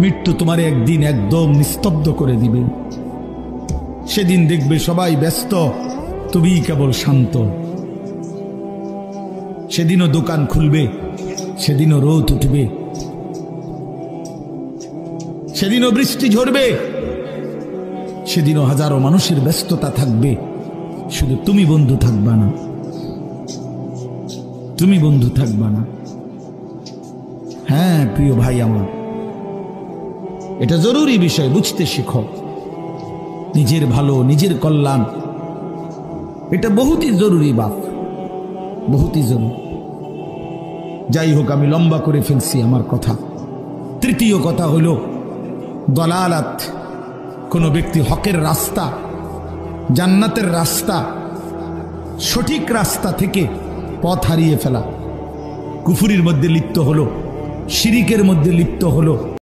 মৃত্যু তোমার একদিন একদম নিস্তব্ধ করে দিবে। সেদিন দেখবে সবাই ব্যস্ত, তুমি কেবল শান্ত। সেদিনও দোকান খুলবে, সেদিনও রোদ উঠবে, সেদিনও বৃষ্টি ঝরবে, সেদিনও হাজারো মানুষের ব্যস্ততা থাকবে, শুধু তুমি বন্ধু থাকবা না, তুমি বন্ধু থাকবা না। হ্যাঁ প্রিয় ভাই আমার, এটা জরুরি বিষয়, বুঝতে শিখো। নিজের ভালো, নিজের কল্যাণ, এটা বহুতই জরুরি বাপ, বহুতই জরুরি। যাই হোক, আমি লম্বা করে ফেলছি আমার কথা। তৃতীয় কথা হলো দলালাত, কোন ব্যক্তি হকের রাস্তা, জান্নাতের রাস্তা, সঠিক রাস্তা থেকে পথ হারিয়ে ফেলা, কুফরির মধ্যে লিপ্ত হলো, শিরিকের মধ্যে লিপ্ত হলো।